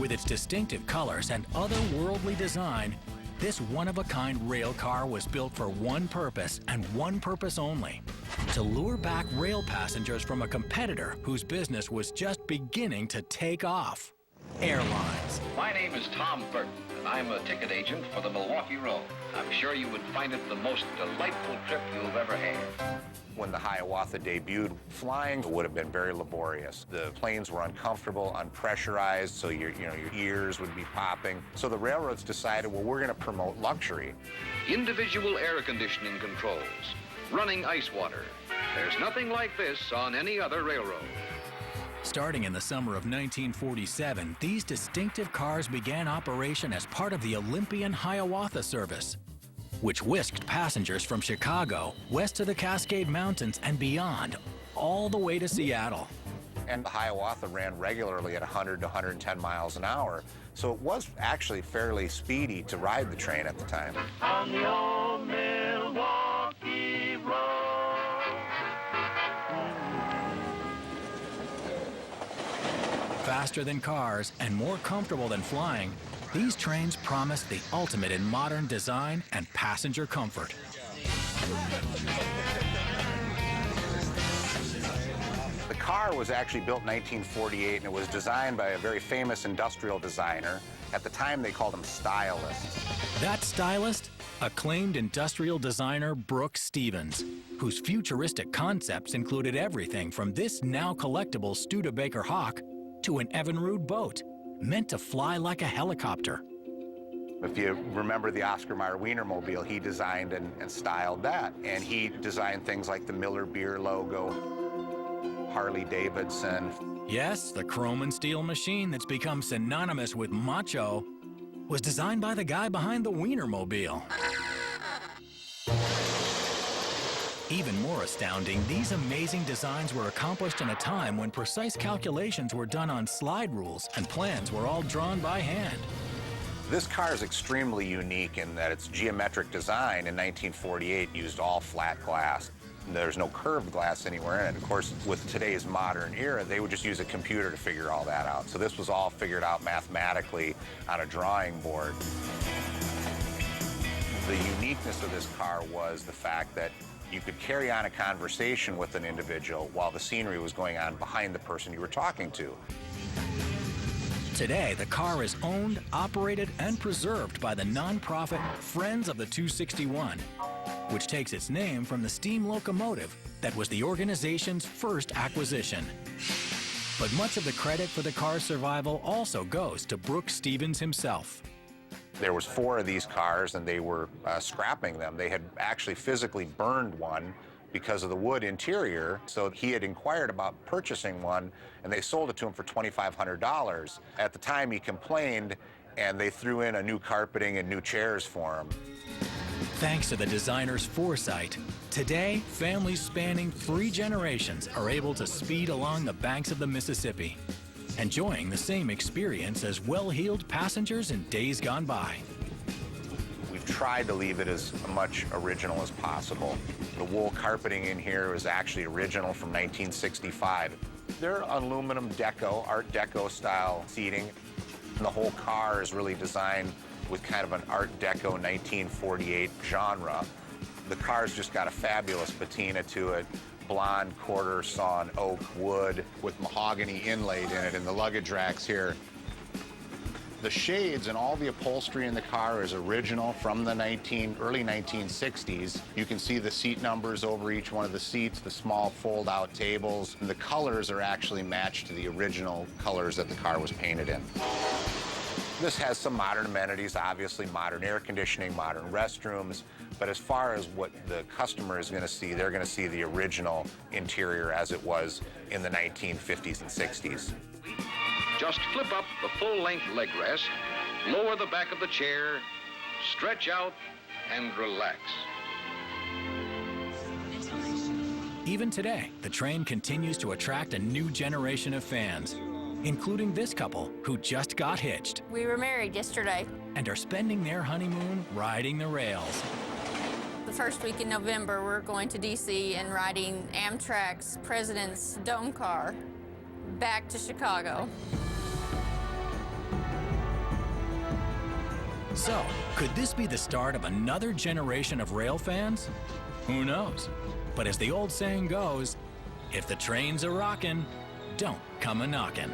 With its distinctive colors and otherworldly design, this one-of-a-kind rail car was built for one purpose and one purpose only: to lure back rail passengers from a competitor whose business was just beginning to take off: airlines. My name is Tom Burton, and I'm a ticket agent for the Milwaukee Road. I'm sure you would find it the most delightful trip you've ever had. When the Hiawatha debuted, flying would have been very laborious. The planes were uncomfortable, unpressurized, so your ears would be popping. So the railroads decided, well, we're going to promote luxury. Individual air conditioning controls, running ice water. There's nothing like this on any other railroad. Starting in the summer of 1947, these distinctive cars began operation as part of the Olympian Hiawatha service, which whisked passengers from Chicago west to the Cascade Mountains and beyond, all the way to Seattle. And the Hiawatha ran regularly at 100 to 110 miles an hour, so it was actually fairly speedy to ride the train at the time. On the old Milwaukee Road. Faster than cars and more comfortable than flying, these trains promised the ultimate in modern design and passenger comfort. The car was actually built in 1948, and it was designed by a very famous industrial designer. At the time, they called him stylists. That stylist? Acclaimed industrial designer Brooks Stevens, whose futuristic concepts included everything from this now collectible Studebaker Hawk to an Evinrude boat, meant to fly like a helicopter. If you remember the Oscar Mayer Wienermobile, he designed and styled that. And he designed things like the Miller Beer logo, Harley Davidson. Yes, the chrome and steel machine that's become synonymous with macho was designed by the guy behind the Wienermobile. Even more astounding, these amazing designs were accomplished in a time when precise calculations were done on slide rules and plans were all drawn by hand. This car is extremely unique in that its geometric design in 1948 used all flat glass. There's no curved glass anywhere in it. Of course, with today's modern era, they would just use a computer to figure all that out. So this was all figured out mathematically on a drawing board. The uniqueness of this car was the fact that you could carry on a conversation with an individual while the scenery was going on behind the person you were talking to. Today, the car is owned, operated, and preserved by the nonprofit Friends of the 261, which takes its name from the steam locomotive that was the organization's first acquisition. But much of the credit for the car's survival also goes to Brooks Stevens himself. There was 4 of these cars, and they were scrapping them. They had actually physically burned one because of the wood interior, so he had inquired about purchasing one, and they sold it to him for $2,500. At the time, he complained, and they threw in a new carpeting and new chairs for him. Thanks to the designer's foresight, today, families spanning 3 generations are able to speed along the banks of the Mississippi, enjoying the same experience as well-heeled passengers in days gone by. We've tried to leave it as much original as possible. The wool carpeting in here is actually original from 1965. They're aluminum deco, Art Deco style seating. And the whole car is really designed with kind of an Art Deco 1948 genre. The car's just got a fabulous patina to it. Blonde quarter sawn oak wood with mahogany inlaid in it in the luggage racks here. The shades and all the upholstery in the car is original from the early 1960s. You can see the seat numbers over each one of the seats, the small fold-out tables, and the colors are actually matched to the original colors that the car was painted in. This has some modern amenities, obviously modern air conditioning, modern restrooms, but as far as what the customer is going to see, they're going to see the original interior as it was in the 1950s and 60s. Just flip up the full-length leg rest, lower the back of the chair, stretch out, and relax. Even today, the train continues to attract a new generation of fans, including this couple who just got hitched. We were married yesterday. And are spending their honeymoon riding the rails. The first week in November, we're going to D.C. and riding Amtrak's President's Dome car back to Chicago. So, could this be the start of another generation of rail fans? Who knows? But as the old saying goes, if the trains are rockin', don't come a knockin'.